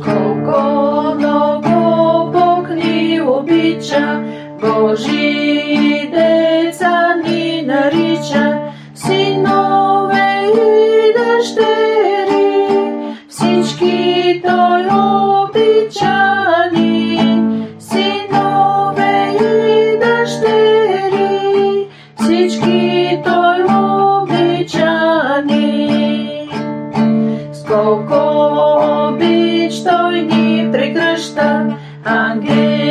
Колко много Бог ни обича, Божии деца ни нарича, синове и дъщери, всички Той обича ни, синове и дъщери, всички Той обича ни. С колко обич Той ни прегръща, ангели